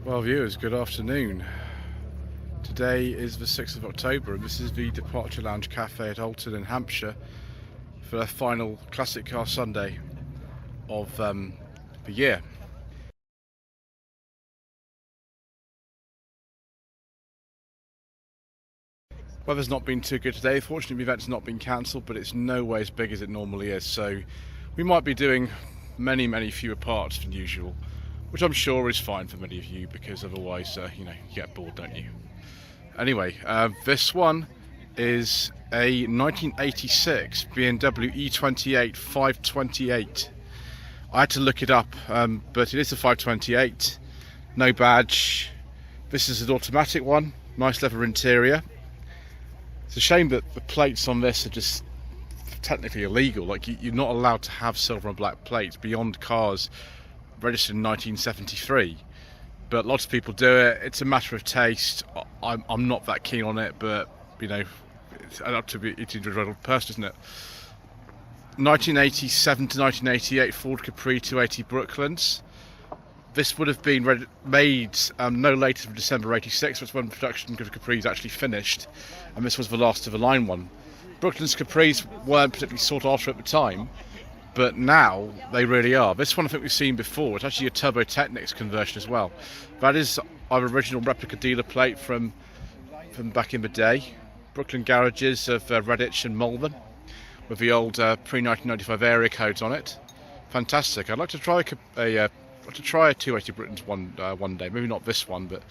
Well, viewers, good afternoon. Today is the 6th of October and this is the Departure Lounge Cafe at Alton in Hampshire for their final Classic Car Sunday of the year. Weather's not been too good today. Fortunately, the event's not been cancelled, but it's no way as big as it normally is, so we might be doing many fewer parts than usual, which I'm sure is fine for many of you, because otherwise, you get bored, don't you? Anyway, this one is a 1986 BMW E28 528. I had to look it up, but it is a 528, no badge. This is an automatic one, nice leather interior. It's a shame that the plates on this are just technically illegal. Like, you're not allowed to have silver and black plates beyond cars registered in 1973. But lots of people do it. It's a matter of taste. I'm not that keen on it, but it's up to each individual person, isn't it? 1987 to 1988 Ford Capri 280 Brooklands. This would have been made no later than December '86, which was when production of Capris actually finished, and this was the last of the line one. Brooklands Capris weren't particularly sought after at the time, but now they really are. This one I think we've seen before. It's actually a Turbo Technics conversion as well. That is our original replica dealer plate from back in the day. Brooklyn garages of Redditch and Malvern, with the old pre-1995 area codes on it. Fantastic. I'd like to try a 280 Britons one day. Maybe not this one, but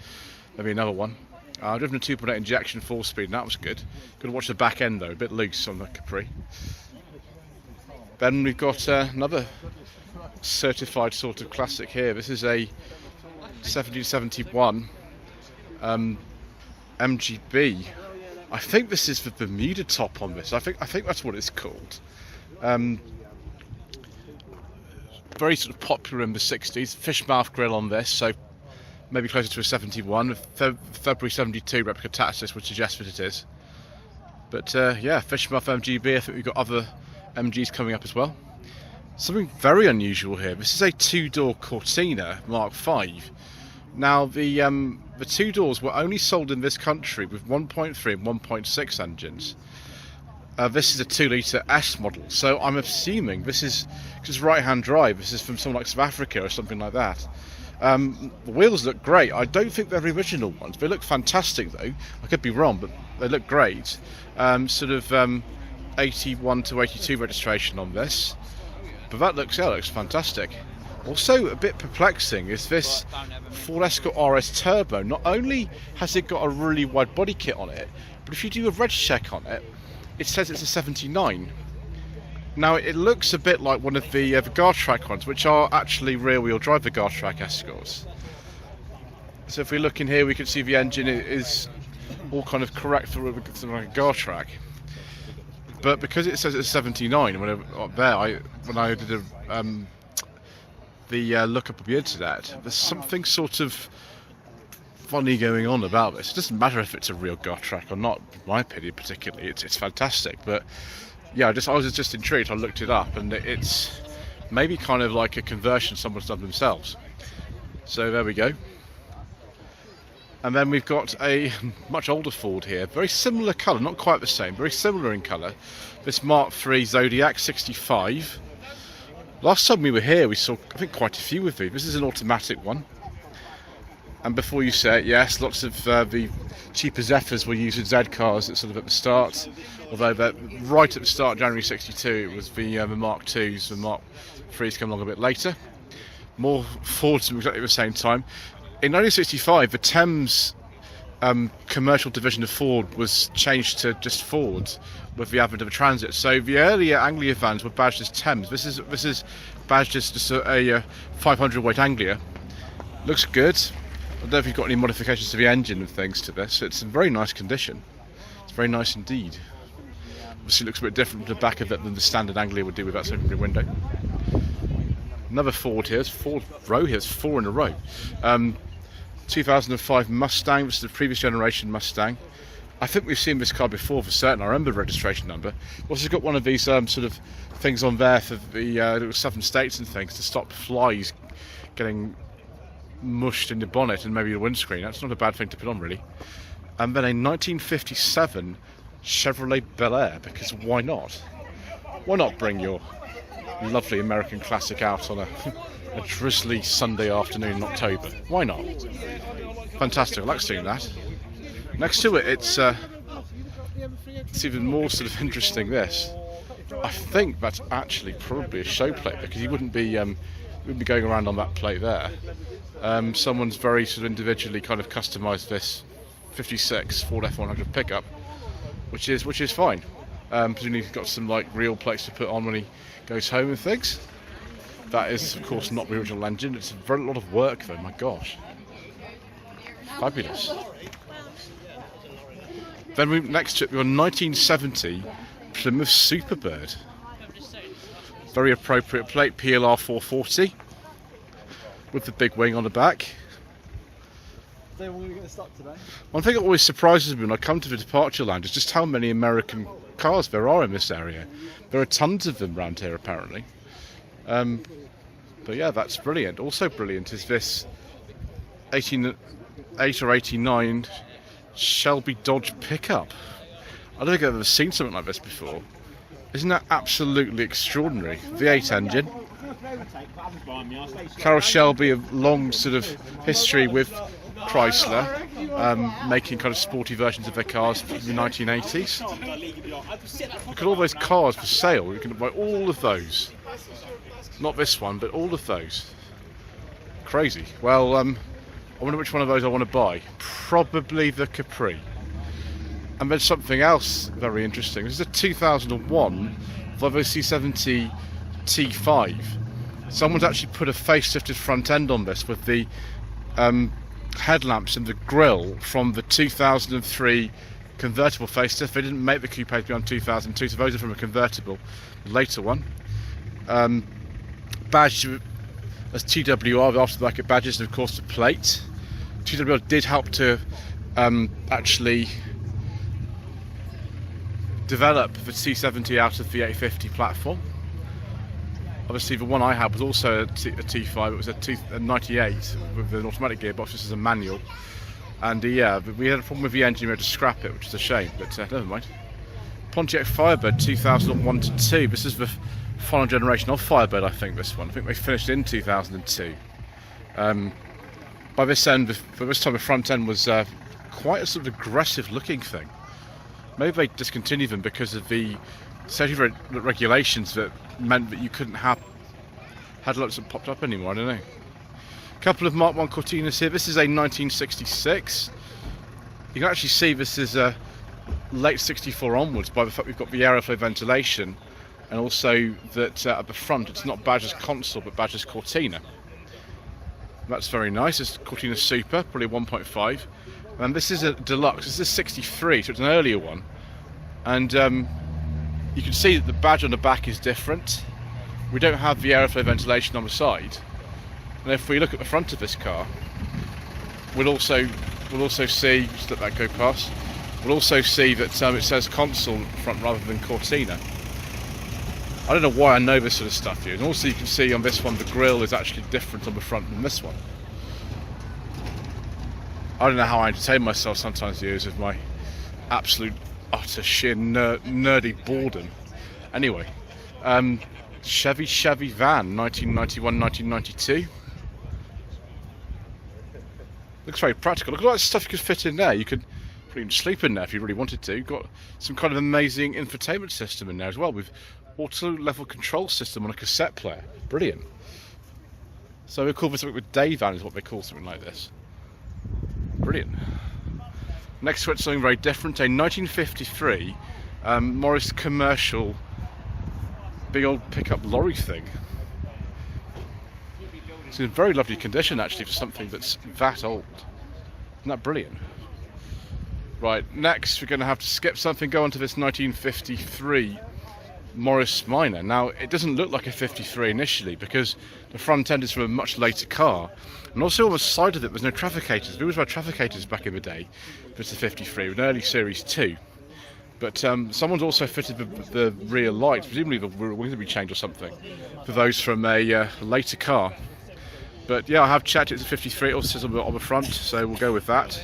maybe another one. I've driven a 2.8 injection 4-speed, and that was good. Got to watch the back end though, a bit loose on the Capri. Then we've got another certified sort of classic here. This is a 1771 MGB. I think this is the Bermuda top on this. I think that's what it's called. Very sort of popular in the 60s. Fish mouth grille on this, so maybe closer to a 71. February 72 replica tax list would suggest that it is. But yeah, fish mouth MGB. I think we've got other MGs coming up as well. Something very unusual here. This is a two-door Cortina Mark V. Now the two doors were only sold in this country with 1.3 and 1.6 engines. This is a 2-litre S model, so I'm assuming this is just right-hand drive. This is from somewhere like South Africa or something like that. The wheels look great. I don't think they're original ones. They look fantastic though. I could be wrong, but they look great. Sort of 81 to 82 registration on this, but that looks fantastic. Also a bit perplexing is this Ford Escort RS Turbo. Not only has it got a really wide body kit on it, but if you do a reg check on it, it says it's a 79. Now it looks a bit like one of the Gartrack ones, which are actually rear-wheel drive, the Gartrack Escorts. So if we look in here, we can see the engine is all kind of correct for like a Gartrack. But because it says it's 79, when I did the look up on the internet, there's something sort of funny going on about this. It doesn't matter if it's a real Gartrack or not, in my opinion particularly. It's fantastic, but yeah, I was just intrigued. I looked it up, and it's maybe kind of like a conversion someone's done themselves. So there we go. And then we've got a much older Ford here, very similar colour, not quite the same, very similar in colour. This Mark III Zodiac 65. Last time we were here, we saw, I think, quite a few of these. This is an automatic one. And before you say it, yes, lots of the cheaper Zephyrs were used in Z cars at the start. Although right at the start, January '62, it was the Mark IIs. The Mark IIIs come along a bit later. More Fords at exactly the same time. In 1965, the Thames commercial division of Ford was changed to just Ford with the advent of a Transit. So the earlier Anglia vans were badged as Thames. This is badged as just a 500 weight Anglia. Looks good. I don't know if you've got any modifications to the engine and things to this. It's in very nice condition. It's very nice indeed. Obviously, it looks a bit different from the back of it than the standard Anglia would do with that secondary window. Another Ford here. It's Ford row here. It's 4 in a row. 2005 Mustang. This is the previous generation Mustang. I think we've seen this car before for certain. I remember the registration number. Also got one of these sort of things on there for the southern states and things to stop flies getting mushed in the bonnet and maybe the windscreen. That's not a bad thing to put on, really. And then a 1957 Chevrolet Bel Air, because why not? Why not bring your lovely American classic out on a drizzly Sunday afternoon in October? Why not? Fantastic, I like seeing that. Next to it, it's even more sort of interesting, this. I think that's actually probably a show plate, because he wouldn't be going around on that plate there. Someone's very sort of individually kind of customised this 56 Ford F100 pickup, which is fine. Presumably he's got some like real plates to put on when he goes home and things. That is, of course, not the original engine. It's a very lot of work, though. My gosh, fabulous. Then next to it, we got a 1970 Plymouth Superbird. Very appropriate plate, PLR 440, with the big wing on the back. One thing that always surprises me when I come to the departure lounge is just how many American cars there are in this area. There are tons of them around here, apparently. But yeah, that's brilliant. Also brilliant is this 88 or 89 Shelby Dodge pickup. I don't think I've ever seen something like this before. Isn't that absolutely extraordinary? V8 engine. Carroll Shelby, a long sort of history with Chrysler, making kind of sporty versions of their cars in the 1980s. Look at all those cars for sale. You can buy all of those. Not this one, but all of those. Crazy. Well, I wonder which one of those I want to buy. Probably the Capri. And then something else very interesting. This is a 2001 Volvo C70 T5. Someone's actually put a facelifted front end on this with the headlamps and the grille from the 2003 convertible facelift. They didn't make the coupes beyond 2002, so those are from a convertible, the later one. Badge as TWR with aftermarket badges, and of course the plate. TWR did help to actually develop the C70 out of the 850 platform. Obviously the one I had was also a T5, it was a 98 with an automatic gearbox. This is a manual, and yeah, we had a problem with the engine. We had to scrap it, which is a shame, but never mind. Pontiac Firebird 2001 to 2. This is the final generation of Firebird, I think. This one, I think they finished in 2002. By this end, by this time the front end was quite a sort of aggressive looking thing. Maybe they discontinued them because of the safety regulations that meant that you couldn't have headlights that popped up anymore. I don't know. A couple of Mark 1 Cortinas here. This is a 1966. You can actually see this is a late 64 onwards by the fact we've got the aeroflow ventilation, and also that at the front it's not badged as console but badged as Cortina. That's very nice. It's Cortina Super, probably 1.5. And this is a deluxe. This is 63, so it's an earlier one. And you can see that the badge on the back is different. We don't have the airflow ventilation on the side. And if we look at the front of this car, we'll also see, just let that go past, we'll also see that it says console front rather than Cortina. I don't know why I know this sort of stuff here. And also you can see on this one the grille is actually different on the front than this one. I don't know how I entertain myself sometimes viewers with my absolute utter sheer nerdy boredom. Anyway, Chevy van, 1991-1992. Looks very practical. Look at all that stuff you could fit in there. You could probably even sleep in there if you really wanted to. You've got some kind of amazing infotainment system in there as well, with auto level control system on a cassette player. Brilliant. So we call this something with day van, is what they call something like this. Brilliant. Next to it, something very different, a 1953 Morris commercial big old pickup lorry thing. It's in very lovely condition actually for something that's that old. Isn't that brilliant? Right, next we're going to have to skip something, go on to this 1953 Morris Minor. Now it doesn't look like a 53 initially because the front end is from a much later car, and also on the side of it there's no trafficators. There was no trafficators back in the day. It's a 53, an early series 2. But someone's also fitted the rear lights, presumably the wings will be changed or something, for those from a later car. But yeah, I have checked, it's a 53, it also says on the front, so we'll go with that.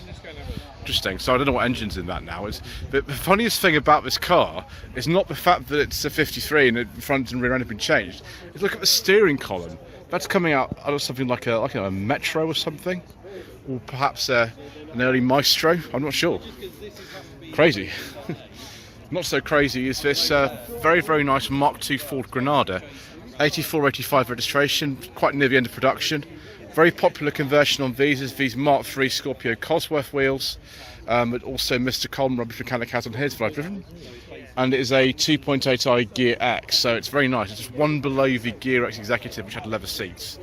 Interesting. So I don't know what engine's in that now. But the funniest thing about this car is not the fact that it's a 53 and the front and rear end have been changed. Is look at the steering column. That's coming out of something like a Metro or something, or perhaps an early Maestro. I'm not sure. Crazy. Not so crazy is this very, very nice Mark II Ford Granada, 84-85 registration, quite near the end of production. Very popular conversion on these is these Mark III Scorpio Cosworth wheels, but also Mr. Colm Rubbish Mechanic has on his that I've driven. And it is a 2.8i Gear X, so it's very nice. It's just one below the Gear X Executive, which had leather seats.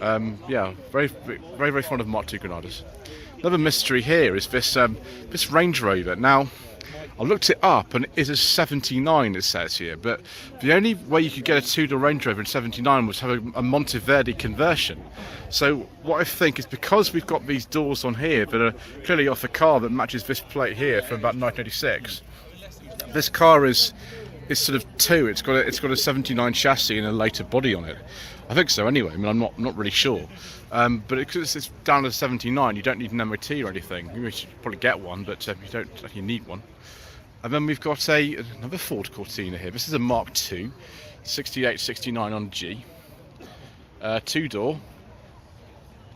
Yeah, very, very, very fond of Mark II Granadas. Another mystery here is this this Range Rover. Now, I looked it up and it is a 79, it says here, but the only way you could get a two-door Range Rover in 79 was to have a Monteverdi conversion. So what I think is, because we've got these doors on here that are clearly off a car that matches this plate here from about 1986, this car is sort of two. It's got a 79 chassis and a later body on it. I think so anyway. I mean, I'm not really sure. But because it's down to 79, you don't need an MOT or anything. You should probably get one, but you don't actually need one. And then we've got another Ford Cortina here. This is a Mark II, 68-69 on G. Two-door.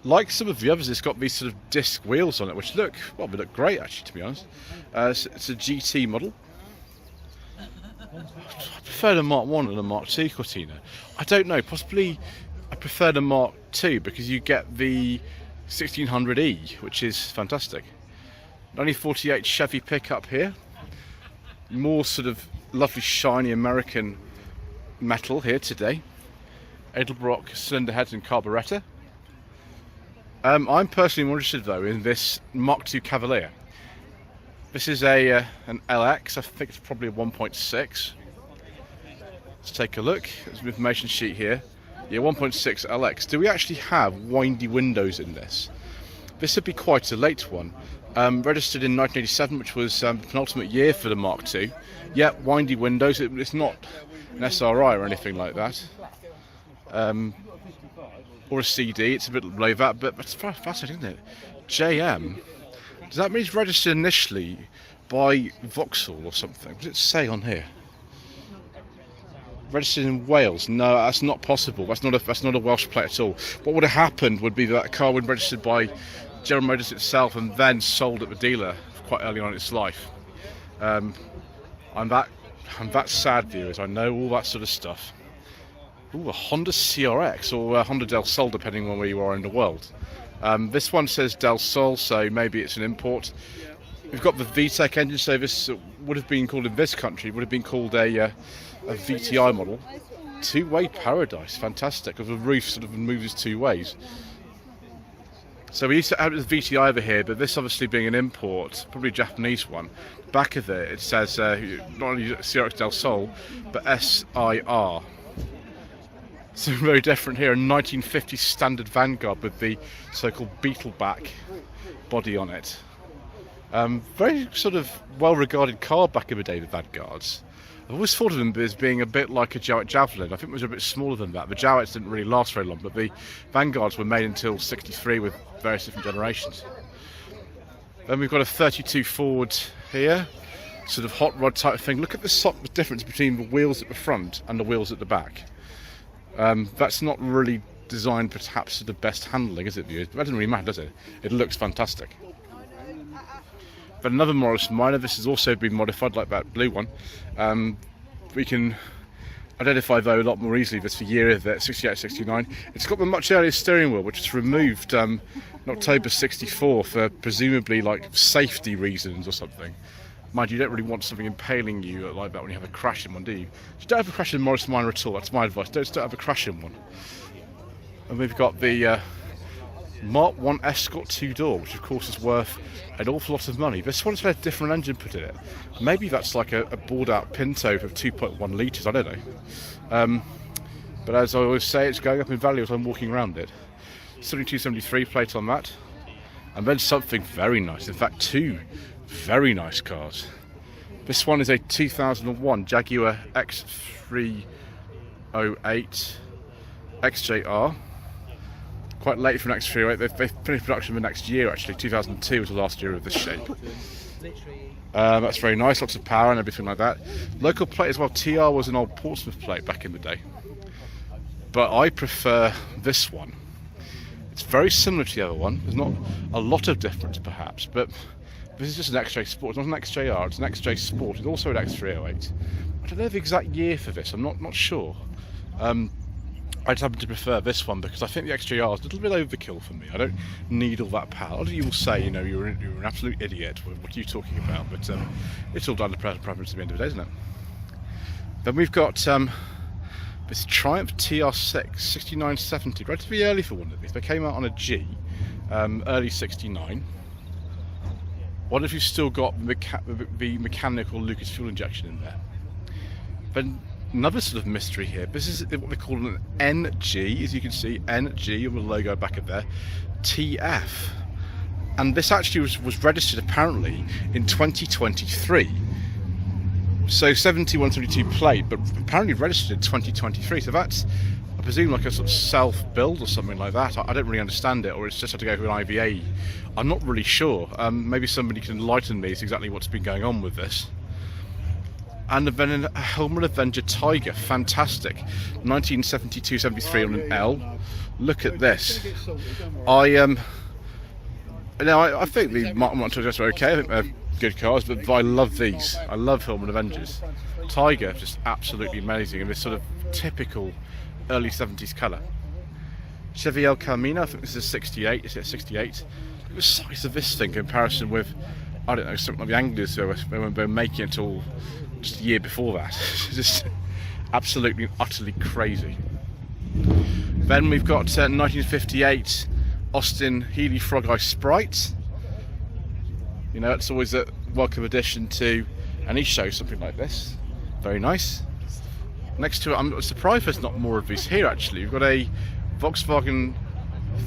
Like some of the others, it's got these sort of disc wheels on it, which look great actually, to be honest. It's a GT model. I prefer the Mark 1 and the Mark II Cortina. I don't know, possibly I prefer the Mark II because you get the 1600E, which is fantastic. 1948 Chevy pickup here. More sort of lovely shiny American metal here today. Edelbrock cylinder heads and carburettor. I'm personally more interested though in this Mark II Cavalier. This is an LX, I think it's probably a 1.6. Let's take a look. There's an information sheet here. Yeah, 1.6 LX. Do we actually have windy windows in this? This would be quite a late one. Registered in 1987, which was penultimate year for the Mark II. Yeah, windy windows. It's not an SRI or anything like that. Or a CD. It's a bit below that, but it's fascinating, isn't it? JM. Does that mean it's registered initially by Vauxhall or something? What does it say on here? Registered in Wales? No, that's not possible. That's not a Welsh plate at all. What would have happened would be that a car would be registered by General Motors itself and then sold at the dealer quite early on in its life. I'm that sad, viewers. I know all that sort of stuff. Ooh, a Honda CRX or a Honda Del Sol, depending on where you are in the world. This one says Del Sol, so maybe it's an import. We've got the VTEC engine, so this would have been called in this country, would have been called a VTI model. Two-way paradise, fantastic. The roof sort of moves two ways. So we used to have this VTI over here, but this obviously being an import, probably a Japanese one. Back of it says not only CRX Del Sol, but SIR. So very different here, a 1950s standard Vanguard with the so-called Beetleback body on it. Very sort of well-regarded car back in the day, the Vanguards. I've always thought of them as being a bit like a Jowett Javelin. I think it was a bit smaller than that. The Jowetts didn't really last very long, but the Vanguards were made until 63 with various different generations. Then we've got a 32 Ford here, sort of hot rod type of thing. Look at the difference between the wheels at the front and the wheels at the back. That's not really designed perhaps for the best handling, is it, viewers? But that doesn't really matter, does it? It looks fantastic. But another Morris Minor, this has also been modified like that blue one. We can identify though a lot more easily this year of it, 68-69. It's got the much earlier steering wheel, which was removed in October 64 for presumably like safety reasons or something. Mind you, don't really want something impaling you like that when you have a crash in one, do you? You don't have a crash in Morris Minor at all, that's my advice. Don't have a crash in one. And we've got the Mark 1 Escort 2-door, which of course is worth an awful lot of money. This one's had a different engine put in it. Maybe that's like a bored out Pinto of 2.1 litres, I don't know. But as I always say, it's going up in value as I'm walking around it. 7273 plate on that. And then something very nice, in fact two very nice cars. This one is a 2001 Jaguar X308 XJR. quite late for an X308. They finished production the next year actually. 2002 was the last year of this shape. That's very nice, lots of power and everything like that. Local plate as well. TR was an old Portsmouth plate back in the day, but I prefer this one. It's very similar to the other one. There's not a lot of difference perhaps, but this is just an XJ Sport. It's not an XJR, it's an XJ Sport. It's also an X308. I don't know the exact year for this, I'm not sure. I just happen to prefer this one because I think the XJR is a little bit overkill for me. I don't need all that power. A lot of you will say, you know, you're an absolute idiot. What are you talking about? But it's all down to personal preference at the end of the day, isn't it? Then we've got this Triumph TR6 6970, relatively early for one of these. They came out on a G, early 69. What if you've still got the mechanical Lucas fuel injection in there? Then another sort of mystery here. This is what they call an NG, as you can see, NG, with the logo back up there, TF. And this actually was registered apparently in 2023. So 71, 72 plate, but apparently registered in 2023. So that's, I presume, like a sort of self-build or something like that. I don't really understand it, or it's just had to go through an IVA. I'm not really sure. Maybe somebody can enlighten me as exactly what's been going on with this. And then a Hillman Avenger Tiger, fantastic, 1972-73 on an L. Look at this. I think the Mark Tigers are okay. I think they're good cars, but I love these. I love Hillman Avengers. Tiger, just absolutely amazing, in this sort of typical early 70s colour. Chevy El Camino, I think this is a 68. Is it a 68? Look at the size of this thing in comparison with, I don't know, something like the Anglers they were making it all just a year before that. Just absolutely, utterly crazy. Then we've got 1958 Austin Healey Frog Eye Sprite. You know, it's always a welcome addition to any show, something like this. Very nice. Next to it, I'm surprised there's not more of these here actually. We've got a Volkswagen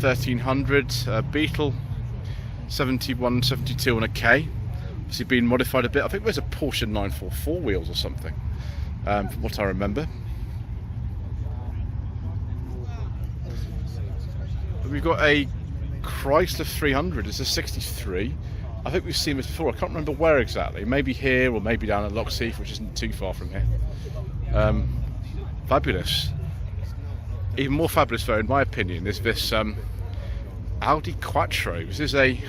1300 Beetle 71, 72 on a K. Obviously been modified a bit. I think there's a Porsche 944 wheels or something, from what I remember. But we've got a Chrysler 300. It's a 63. I think we've seen this before. I can't remember where exactly. Maybe here or maybe down at Lockheath, which isn't too far from here. Fabulous. Even more fabulous though, in my opinion, is this Audi Quattro. This is a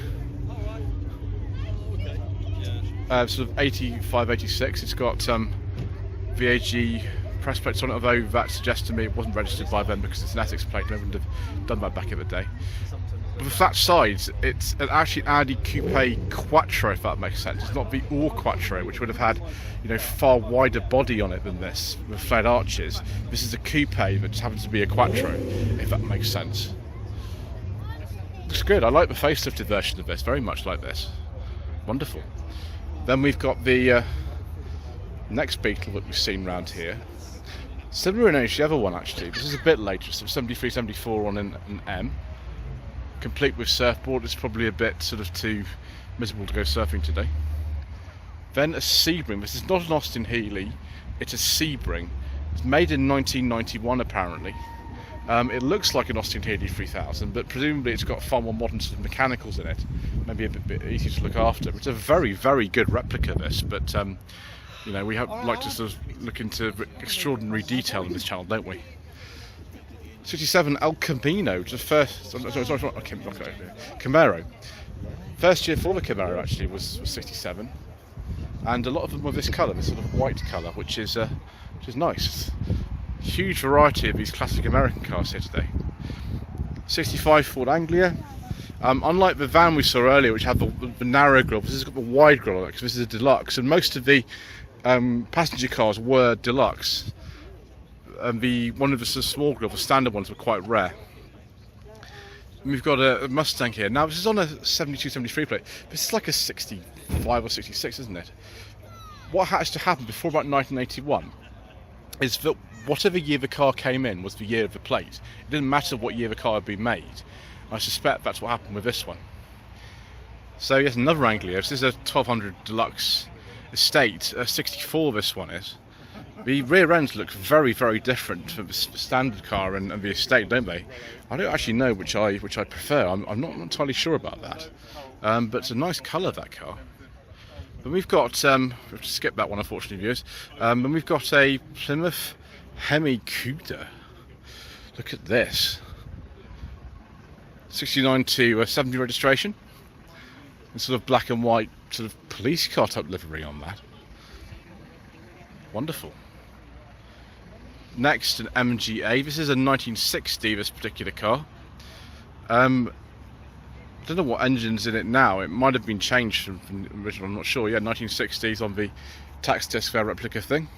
sort of 85, 86. It's got VAG press plates on it, although that suggests to me it wasn't registered by them because it's an Essex plate and they wouldn't have done that back in the day. But with flat sides, it's actually an Audi Coupe Quattro, if that makes sense. It's not the All Quattro, which would have had, you know, far wider body on it than this, with flat arches. This is a coupe that just happens to be a Quattro, if that makes sense. Looks good. I like the facelifted version of this, very much like this. Wonderful. Then we've got the next Beetle that we've seen around here. Similar in age to the other one actually. This is a bit later, so 73, 74 on an M. Complete with surfboard. It's probably a bit sort of too miserable to go surfing today. Then a Sebring. This is not an Austin Healey, it's a Sebring. It's made in 1991 apparently. It looks like an Austin Healey 3000, but presumably it's got far more modern sort of mechanicals in it. Maybe a bit easier to look after. It's a very, very good replica, this, but you know, we like to sort of look into extraordinary detail in this channel, don't we? 67 El Camino, just first. Sorry, Camaro. First year for the Camaro actually was 67, and a lot of them were this colour, this sort of white colour, which is nice. Huge variety of these classic American cars here today. 65 Ford Anglia. Unlike the van we saw earlier, which had the narrow grille, this has got the wide grille on it because this is a deluxe, and most of the passenger cars were deluxe. And one of the small grille, the standard ones, were quite rare. And we've got a Mustang here. Now this is on a 72, 73 plate. This is like a 65 or 66, isn't it? What has to happen before about 1981 is that whatever year the car came in was the year of the plate. It didn't matter what year the car had been made. I suspect that's what happened with this one. So yes, another Anglia. This is a 1200 Deluxe Estate, a 64 this one is. The rear ends look very, very different from the standard car and the estate, don't they? I don't actually know which I prefer. I'm not entirely sure about that. But it's a nice colour, that car. Then we've got, we have to skip that one, unfortunately, viewers. Then we've got a Plymouth Hemi Cuda. Look at this. 69 to 70 registration. And sort of black and white, sort of police car type livery on that. Wonderful. Next, an MGA. This is a 1960, this particular car. I don't know what engine's in it now. It might have been changed from the original, I'm not sure. Yeah, 1960s on the tax disc fair replica thing.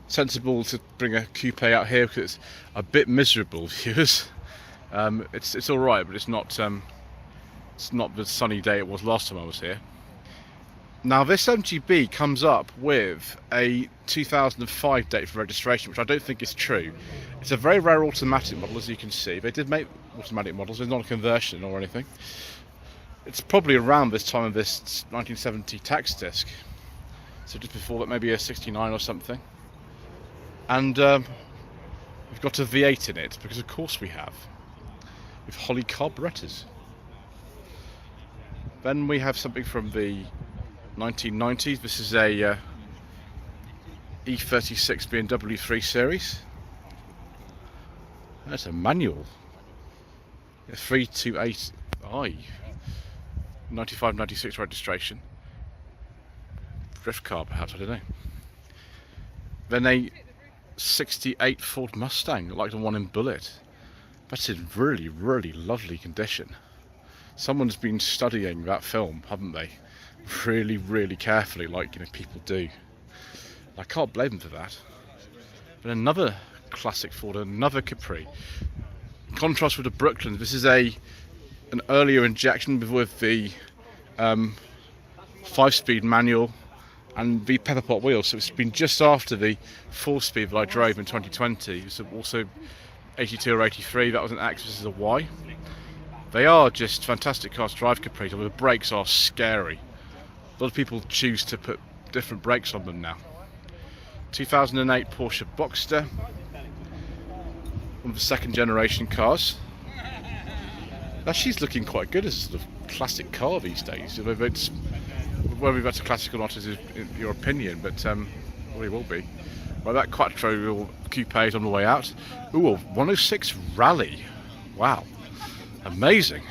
Sensible to bring a coupe out here because it's a bit miserable, viewers. It's all right, but it's not the sunny day it was last time I was here. Now this MGB comes up with a 2005 date for registration, which I don't think is true. It's a very rare automatic model, as you can see. They did make automatic models, it's not a conversion or anything. It's probably around this time of this 1970 tax disc. So just before that, maybe a 69 or something. And we've got a V8 in it, because of course we have. With Holly carburetors. Then we have something from the 1990s. This is a E36 BMW 3 Series. That's a manual. A 328i. 95-96 registration. Drift car, perhaps, I don't know. Then a 68 Ford Mustang, like the one in Bullet. That's in really, really lovely condition. Someone's been studying that film, haven't they? Really, really carefully, like people do. I can't blame them for that. But another classic Ford, another Capri. In contrast with the Brooklyn, this is an earlier injection with the 5-speed manual and the pepper pot wheels. So it's been just after the 4-speed that I drove in 2020. It's also 82 or 83. That was an X. This is a Y. They are just fantastic cars to drive, Capris, although the brakes are scary. A lot of people choose to put different brakes on them now. 2008 Porsche Boxster, one of the second generation cars. Now she's looking quite good as a sort of classic car these days. Whether that's a classic or not is your opinion, but well, it will be. Well, that Quattro Coupe is on the way out. Ooh, a 106 Rally. Wow. Amazing.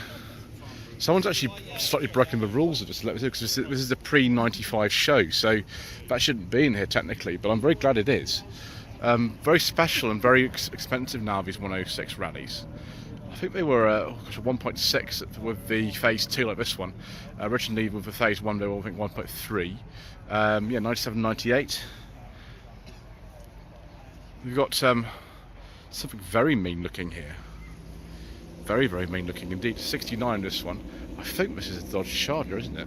Someone's actually slightly broken the rules of this because this is a pre-95 show, so that shouldn't be in here technically, but I'm very glad it is. Very special and very expensive now, these 106 Rallies. I think they were 1.6 with the Phase 2 like this one. Originally with the Phase 1 they were I think 1.3. Yeah, 97, 98. We've got something very mean looking here. Very, very mean looking indeed. 69 this one. I think this is a Dodge Charger, isn't it?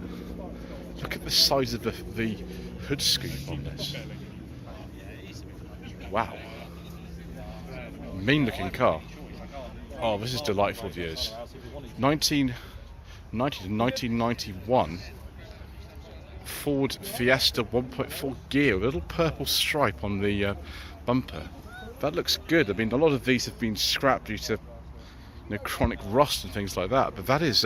Look at the size of the hood scoop on this. Wow. Mean looking car. Oh, this is delightful, viewers. 1990 to 1991 Ford Fiesta 1.4 gear with a little purple stripe on the bumper. That looks good. I mean, a lot of these have been scrapped due to chronic rust and things like that, but that is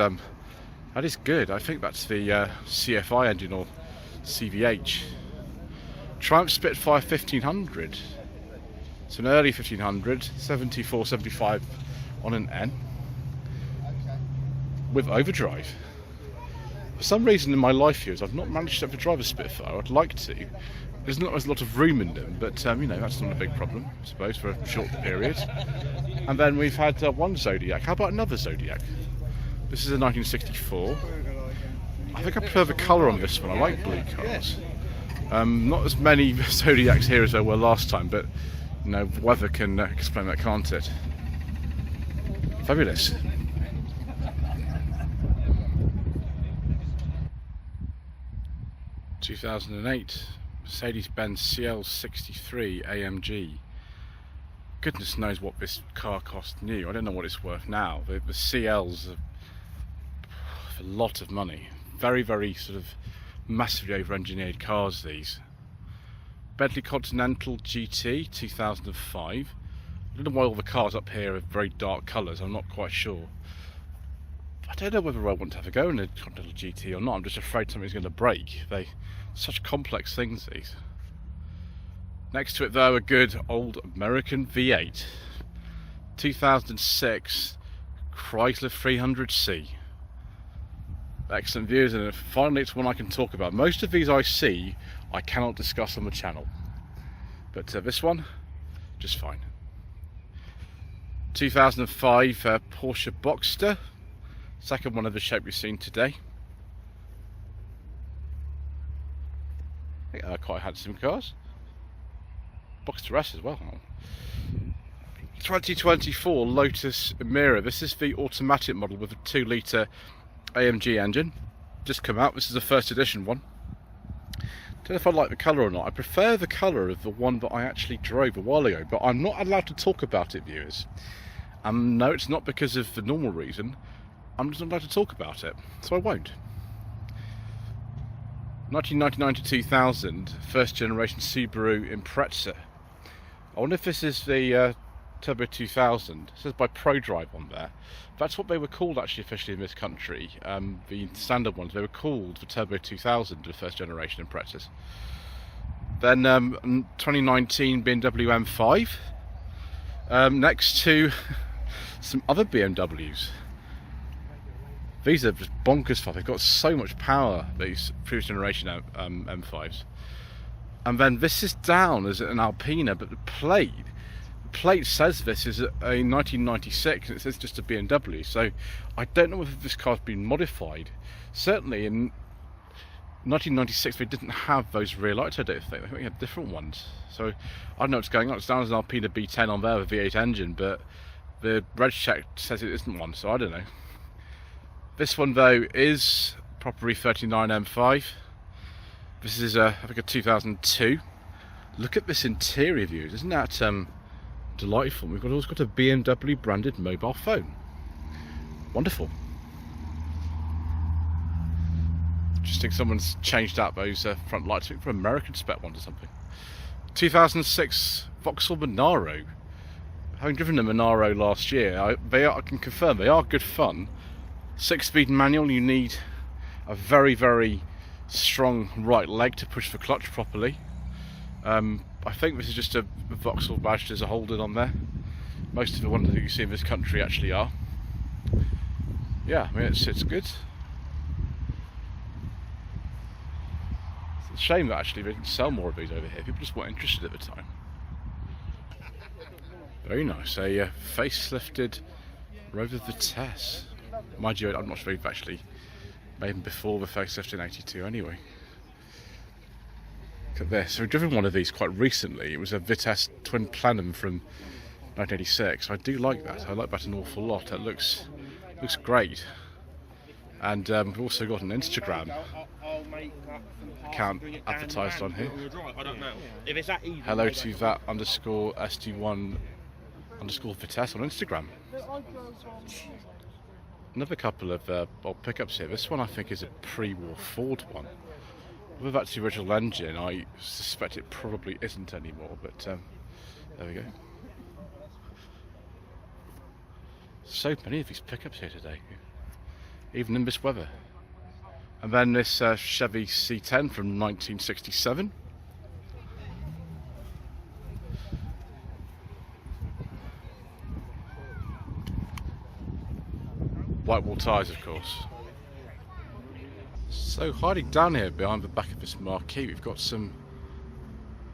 good. I think that's the CFI engine or CVH. Triumph Spitfire 1500. It's an early 1500, 74, 75 on an N with overdrive. For some reason in my life years, I've not managed to ever drive a Spitfire. I'd like to. There's not a lot of room in them, but that's not a big problem, I suppose, for a short period. And then we've had one Zodiac. How about another Zodiac? This is a 1964. I think I prefer the colour on this one. I like blue cars. Not as many Zodiacs here as there were last time, but weather can explain that, can't it? Fabulous. (2008) Mercedes-Benz CL63 AMG. Goodness knows what this car cost new. I don't know what it's worth now. The CLs are a lot of money. Very, very sort of massively over-engineered cars, these. Bentley Continental GT 2005. I don't know why all the cars up here are very dark colours, I'm not quite sure. I don't know whether I want to have a go in a Continental GT or not, I'm just afraid something's going to break. They're such complex things, these. Next to it though, a good old American V8. 2006 Chrysler 300C. Excellent views, and finally it's one I can talk about. Most of these I see, I cannot discuss on the channel. But this one, just fine. 2005 Porsche Boxster. Second one of the shape we've seen today. I think they're quite handsome cars. Boxster S as well. 2024 Lotus Emira. This is the automatic model with a 2-litre AMG engine. Just come out. This is the first edition one. Don't know if I like the colour or not. I prefer the colour of the one that I actually drove a while ago, but I'm not allowed to talk about it, viewers. No, it's not because of the normal reason. I'm just not allowed to talk about it, so I won't. 1999 to 2000, first generation Subaru Impreza. I wonder if this is the Turbo 2000. It says by ProDrive on there. That's what they were called actually officially in this country. The standard ones, they were called the Turbo 2000, the first generation Imprezas. Then 2019 BMW M5. Next to some other BMWs. These are just bonkers fun. They've got so much power, these previous generation M5s. And then this is down as an Alpina, but the plate says this is a 1996 and it says just a BMW, so I don't know whether this car's been modified. Certainly in 1996 they didn't have those rear lights, I don't think. I think they had different ones. So I don't know what's going on. It's down as an Alpina B10 on there with a V8 engine, but the reg check says it isn't one, so I don't know. This one though is proper E39 M5. This is I think a 2002. Look at this interior views, isn't that delightful? We've always got a BMW branded mobile phone. Wonderful. Just think someone's changed out those front lights for American spec ones or something. 2006 Vauxhall Monaro. Having driven a Monaro last year, I can confirm they are good fun. 6-speed manual, you need a very, very strong right leg to push the clutch properly. I think this is just a Vauxhall badge. There's a Holden on there. Most of the ones that you see in this country actually are. Yeah, I mean it's good. It's a shame that actually they didn't sell more of these over here. People just weren't interested at the time. Very nice. A facelifted Rover Vitesse. Mind you, I'm not sure if they've actually made them before the facelift in '82 anyway. Look at this. So we've driven one of these quite recently. It was a Vitesse Twin Plenum from 1986. I do like that. I like that an awful lot. It looks great. And we've also got an Instagram account advertised on here. Hello to that underscore SD1 underscore Vitesse on Instagram. Another couple of old pickups here. This one I think is a pre-war Ford one. Whether that's the original engine, I suspect it probably isn't anymore, but there we go. So many of these pickups here today, even in this weather. And then this Chevy C10 from 1967. White wall tyres, of course. So hiding down here behind the back of this marquee, we've got some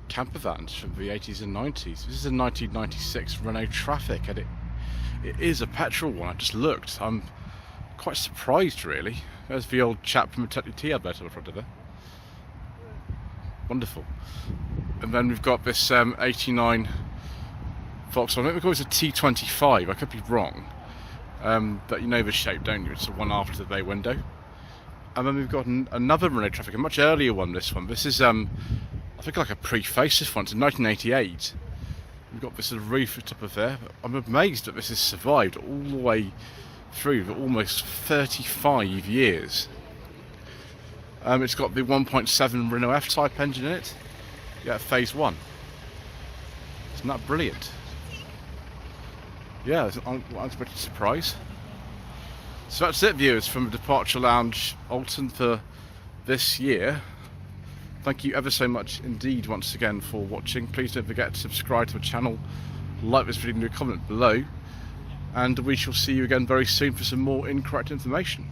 camper vans from the 80s and 90s. This is a 1996 Renault Traffic, and it is a petrol one. I just looked. I'm quite surprised, really. There's the old chap from the Technic T advert on the front of there. Wonderful. And then we've got this 89 Vauxhall. I think we call it a T25. I could be wrong. But you know the shape, don't you? It's the one after the bay window. And then we've got another Renault Traffic, a much earlier one, this one. This is, I think, like a pre-facelift one. It's in 1988. We've got this little roof at the top of there. I'm amazed that this has survived all the way through for almost 35 years. It's got the 1.7 Renault F-Type engine in it. yeah, phase 1. Isn't that brilliant? Yeah, it's an unexpected surprise. So that's it, viewers, from Departure Lounge Alton for this year. Thank you ever so much indeed once again for watching. Please don't forget to subscribe to the channel, like this video and leave a comment below, and we shall see you again very soon for some more incorrect information.